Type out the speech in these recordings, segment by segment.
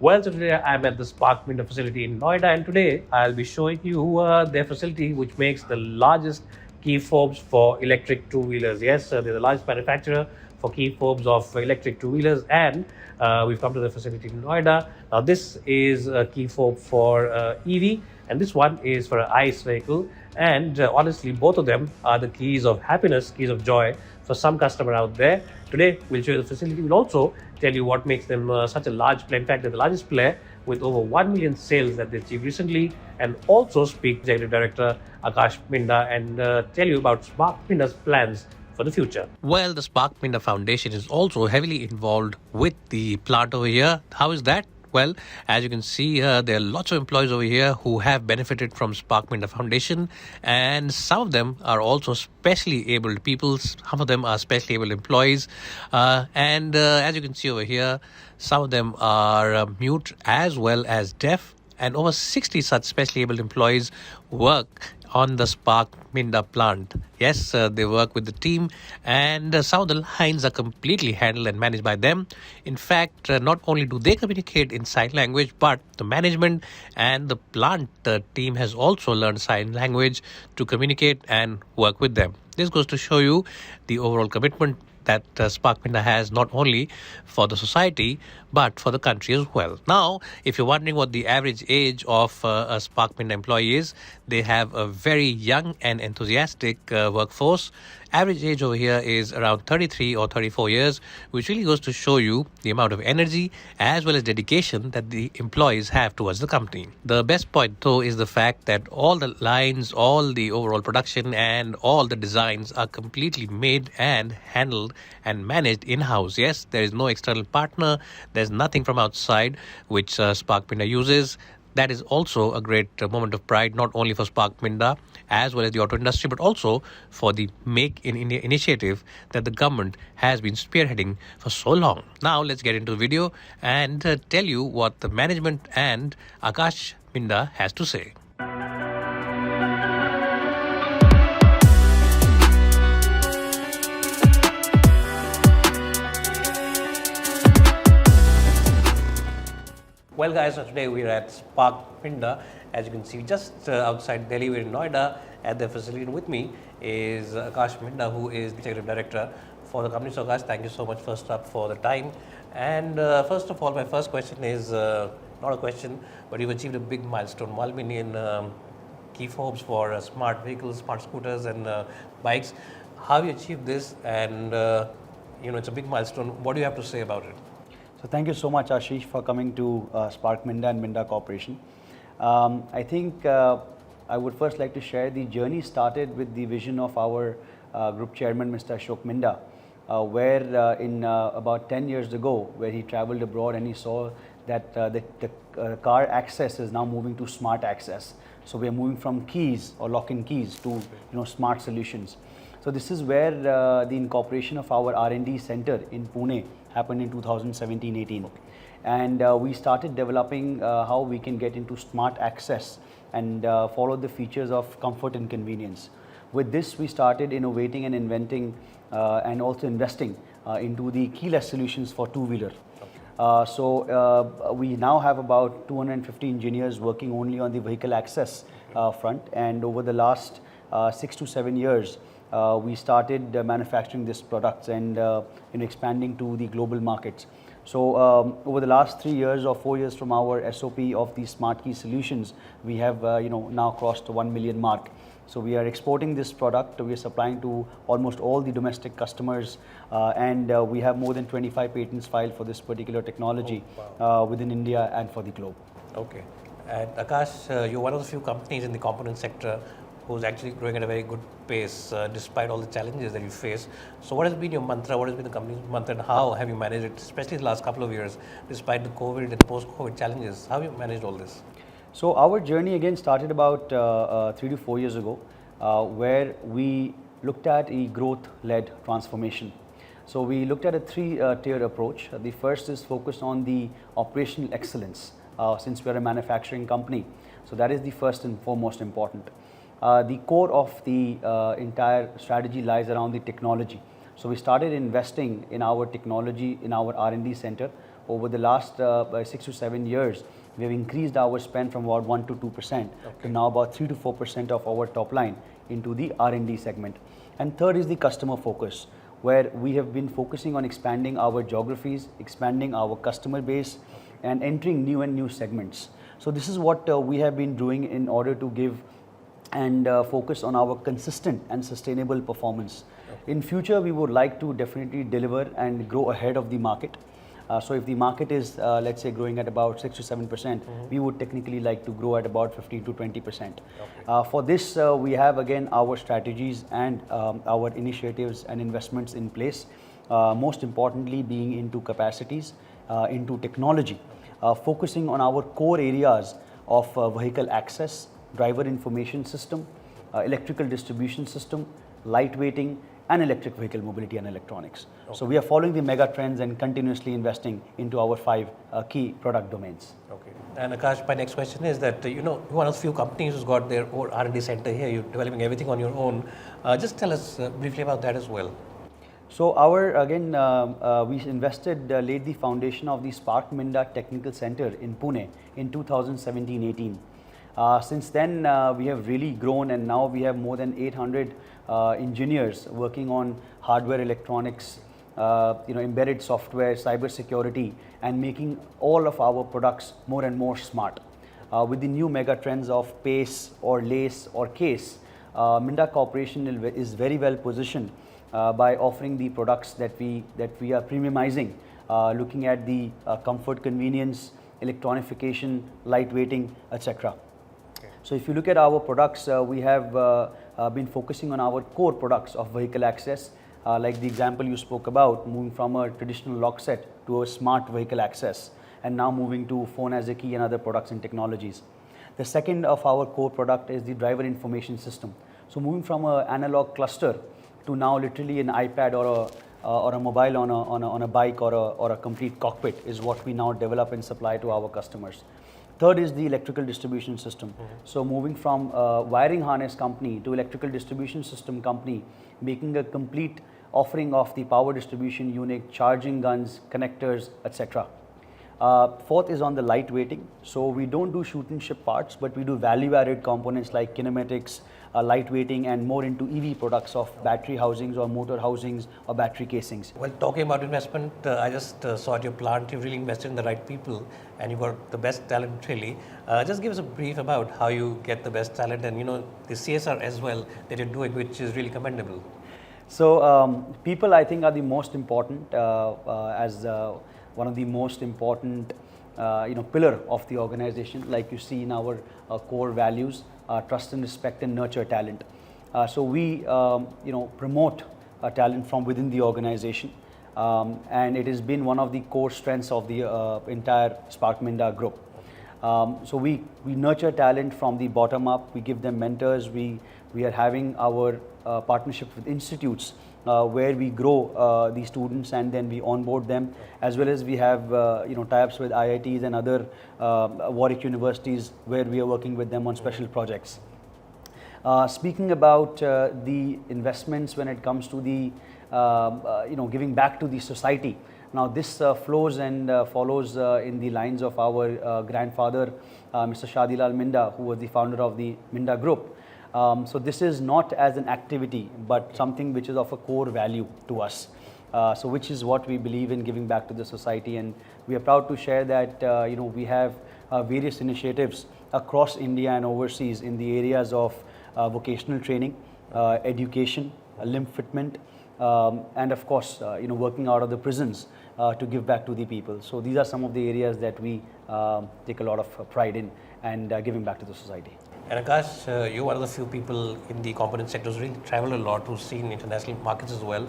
Well, so today I'm at the Spark Minda facility in Noida, and today I'll be showing you their facility, which makes the largest key fobs for electric two-wheelers. Yes, they're the largest manufacturer for key fobs of electric two-wheelers, and we've come to the facility in Noida. Now, this is a key fob for EV, and this one is for an ICE vehicle. And honestly, both of them are the keys of happiness, keys of joy for some customer out there. Today, we'll show you the facility. We'll also tell you what makes them such a large player. In fact, they're the largest player with over 1 million sales that they achieved recently, and also speak Executive Director Aakash Minda and tell you about Spark Minda's plans for the future. Well, the Spark Minda Foundation is also heavily involved with the plant over here. How is that? Well, as you can see, there are lots of employees over here who have benefited from Spark Minda Foundation, and some of them are also specially abled people. Some of them are specially abled employees, and as you can see over here, some of them are mute as well as deaf, and over 60 such specially abled employees work on the Spark Minda plant. Yes, they work with the team, and some of the lines are completely handled and managed by them. In fact, not only do they communicate in sign language, but the management and the plant team has also learned sign language to communicate and work with them. This goes to show you the overall commitment that Spark Minda has, not only for the society but for the country as well. Now, if you're wondering what the average age of a Spark Minda employee is, they have a very young and enthusiastic workforce. Average age over here is around 33 or 34 years, which really goes to show you the amount of energy as well as dedication that the employees have towards the company. The best point, though, is the fact that all the lines, all the overall production and all the designs are completely made and handled and managed in-house. Yes, there is no external partner. There's nothing from outside which Spark Minda uses. That is also a great moment of pride, not only for Spark Minda as well as the auto industry, but also for the Make in India initiative that the government has been spearheading for so long. Now, let's get into the video and tell you what the management and Aakash Minda has to say. Well, guys, so today we're at Spark Minda. As you can see, just outside Delhi, we're in Noida at their facility. And with me is Aakash Minda, who is the Executive Director for the company. So, Aakash, thank you so much first up for the time. And first of all, my first question is not a question, but you've achieved a big milestone, 1 million key fobs for smart vehicles, smart scooters and bikes. How you achieved this? And, it's a big milestone. What do you have to say about it? So thank you so much, Ashish, for coming to Spark Minda and Minda Corporation. I think I would first like to share the journey started with the vision of our group chairman, Mr. Ashok Minda, where in about 10 years ago, where he traveled abroad and he saw that the car access is now moving to smart access. So we are moving from keys or lock-in keys to smart solutions. So this is where the incorporation of our R&D center in Pune happened in 2017-18, and we started developing how we can get into smart access and follow the features of comfort and convenience. With this, we started innovating and inventing and also investing into the keyless solutions for two-wheeler. So we now have about 250 engineers working only on the vehicle access front, and over the last 6 to 7 years, we started manufacturing these products and expanding to the global markets. So over the last 3 years or 4 years from our SOP of the smart key solutions, we have now crossed the 1 million mark. So we are exporting this product. We are supplying to almost all the domestic customers, and we have more than 25 patents filed for this particular technology within India and for the globe. Okay. And Aakash, you're one of the few companies in the component sector who's actually growing at a very good pace despite all the challenges that you face. So what has been your mantra, what has been the company's mantra, and how have you managed it, especially the last couple of years, despite the COVID and post-COVID challenges? How have you managed all this? So our journey again started about 3 to 4 years ago, where we looked at a growth-led transformation. So we looked at a three-tier approach. The first is focused on the operational excellence, since we are a manufacturing company. So that is the first and foremost important. The core of the entire strategy lies around the technology. So we started investing in our technology, in our R&D center, over the last 6 to 7 years, we have increased our spend from about 1 to 2% to now about 3 to 4% of our top line into the R&D segment. And third is the customer focus, where we have been focusing on expanding our geographies, expanding our customer base, and entering new segments. So this is what we have been doing in order to give and focus on our consistent and sustainable performance. In future, we would like to definitely deliver and grow ahead of the market. So if the market is, let's say, growing at about 6 to 7%, we would technically like to grow at about 15 to 20%. For this, we have again our strategies and our initiatives and investments in place. Most importantly, being into capacities, into technology, focusing on our core areas of vehicle access, driver information system, electrical distribution system, lightweighting, and electric vehicle mobility and electronics. So we are following the mega trends and continuously investing into our 5 key product domains. Okay. And Aakash, my next question is that, you're one of the few companies who's got their own R&D center here. You're developing everything on your own. Just tell us briefly about that as well. So we invested, laid the foundation of the Spark Minda Technical Center in Pune in 2017-18. Since then, we have really grown, and now we have more than 800 engineers working on hardware, electronics, embedded software, cyber security, and making all of our products more and more smart. With the new mega trends of PACE or LACE or CASE, Minda Corporation is very well positioned by offering the products that we are premiumizing, looking at the comfort, convenience, electronification, lightweighting, etc. So if you look at our products, we have been focusing on our core products of vehicle access, like the example you spoke about, moving from a traditional lock set to a smart vehicle access, and now moving to phone as a key and other products and technologies. The second of our core product is the driver information system. So moving from an analog cluster to now literally an iPad or a mobile on a bike or a complete cockpit is what we now develop and supply to our customers. Third is the electrical distribution system. So moving from a wiring harness company to electrical distribution system company, making a complete offering of the power distribution unit, charging guns, connectors, etc. Fourth is on the lightweighting. So we don't do shoot and ship parts, but we do value-added components like kinematics, lightweighting, and more into EV products of battery housings or motor housings or battery casings. Well, talking about investment, I just saw at your plant, you've really invested in the right people and you've got the best talent really. Just give us a brief about how you get the best talent and the CSR as well that you're doing, which is really commendable. So people, I think, are the most important as one of the most important pillar of the organization, like you see in our core values, trust and respect and nurture talent. So we promote talent from within the organization, and it has been one of the core strengths of the entire Spark Minda group. So we nurture talent from the bottom up. We give them mentors. We are having our partnership with institutes where we grow the students and then we onboard them, as well as we have tie-ups with IITs and other Warwick universities where we are working with them on special projects. Speaking about the investments when it comes to the giving back to the society. Now this flows and follows in the lines of our grandfather, Mr. Shadilal Minda, who was the founder of the Minda Group. So this is not as an activity, but something which is of a core value to us. So which is what we believe in giving back to the society, and we are proud to share that we have various initiatives across India and overseas in the areas of vocational training, education, limb fitment, and of course working out of the prisons to give back to the people. So these are some of the areas that we take a lot of pride in and giving back to the society. And Aakash, you're one of the few people in the component sector who's really traveled a lot, who's seen international markets as well.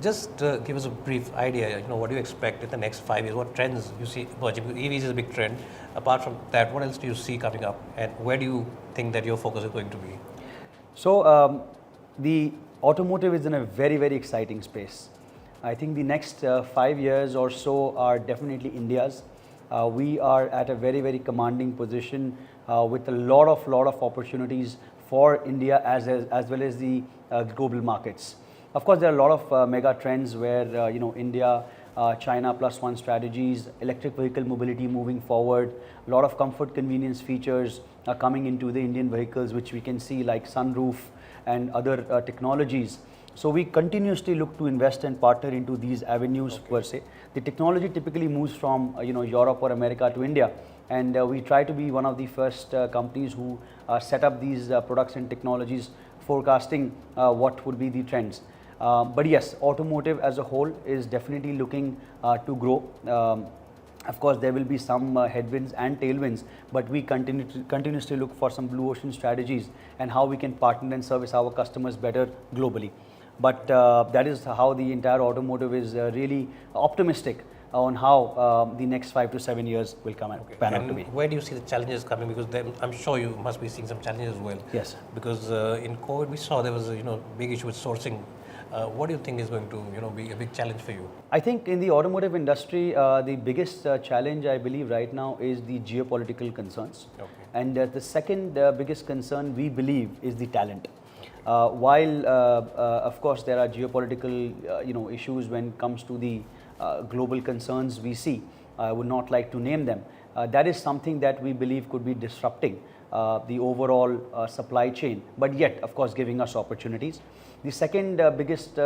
Just give us a brief idea, what do you expect in the next 5 years? What trends you see emerging? EVs is a big trend. Apart from that, what else do you see coming up? And where do you think that your focus is going to be? So the automotive is in a very, very exciting space. I think the next 5 years or so are definitely India's. We are at a very, very commanding position with a lot of opportunities for India as well as the global markets. Of course, there are a lot of mega trends where India China plus one strategies, electric vehicle mobility moving forward, a lot of comfort convenience features are coming into the Indian vehicles, which we can see like sunroof and other technologies. So we continuously look to invest and partner into these avenues per se. The technology typically moves from Europe or America to India, and we try to be one of the first companies who set up these products and technologies, forecasting what would be the trends. But yes, automotive as a whole is definitely looking to grow. Of course, there will be some headwinds and tailwinds, but we continuously look for some blue ocean strategies and how we can partner and service our customers better globally. But that is how the entire automotive is really optimistic on how the next 5 to 7 years will come and pan out to be. Where do you see the challenges coming? Because I'm sure you must be seeing some challenges as well. Yes. Because in COVID we saw there was a big issue with sourcing. What do you think is going to be a big challenge for you? I think in the automotive industry, the biggest challenge I believe right now is the geopolitical concerns. Okay. And the second biggest concern we believe is the talent. While of course there are geopolitical issues when it comes to the global concerns we see, I would not like to name them. That is something that we believe could be disrupting the overall supply chain, but yet of course giving us opportunities. The second biggest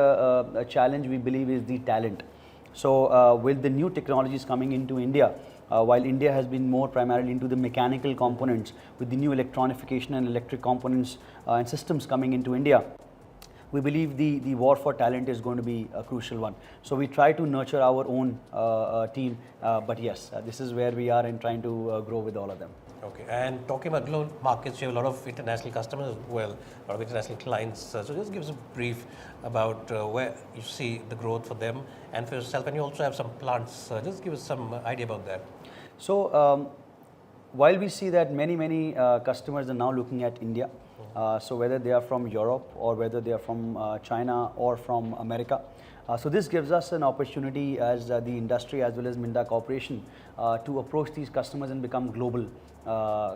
challenge we believe is the talent. So with the new technologies coming into India, while India has been more primarily into the mechanical components, with the new electronification and electric components and systems coming into India, we believe the war for talent is going to be a crucial one. So we try to nurture our own team, but yes, this is where we are in trying to grow with all of them. Okay, and talking about global markets, you have a lot of international customers as well, a lot of international clients. So just give us a brief about where you see the growth for them and for yourself, and you also have some plants. Just give us some idea about that. So while we see that many customers are now looking at India, so whether they are from Europe or whether they are from China or from America, so this gives us an opportunity as the industry as well as Minda Corporation to approach these customers and become global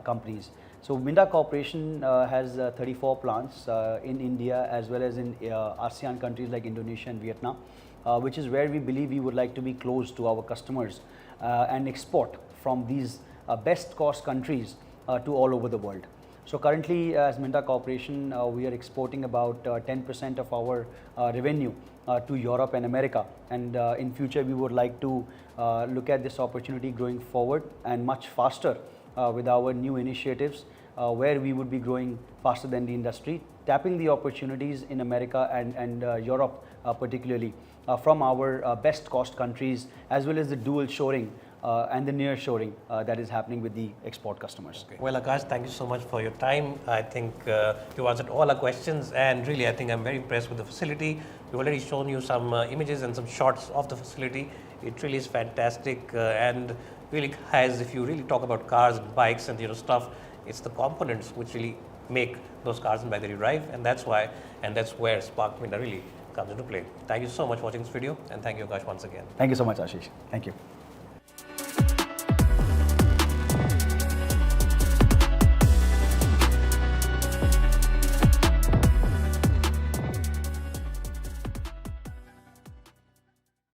companies. So Minda Corporation has 34 plants in India as well as in ASEAN countries like Indonesia and Vietnam, which is where we believe we would like to be close to our customers and export from these best cost countries to all over the world. So currently as Minda Corporation, we are exporting about 10% of our revenue to Europe and America, and in future we would like to look at this opportunity growing forward and much faster with our new initiatives where we would be growing faster than the industry, tapping the opportunities in America and Europe particularly from our best cost countries, as well as the dual shoring and the near shoring that is happening with the export customers. Okay. Well, Aakash, thank you so much for your time. I think you answered all our questions, and really I think I'm very impressed with the facility. We've already shown you some images and some shots of the facility. It really is fantastic and really has, if you really talk about cars and bikes and stuff, it's the components which really make those cars and bikes that you drive, and that's why, and that's where Spark Minda really comes into play. Thank you so much for watching this video, and thank you, Aakash, once again. Thank you so much, Ashish. Thank you.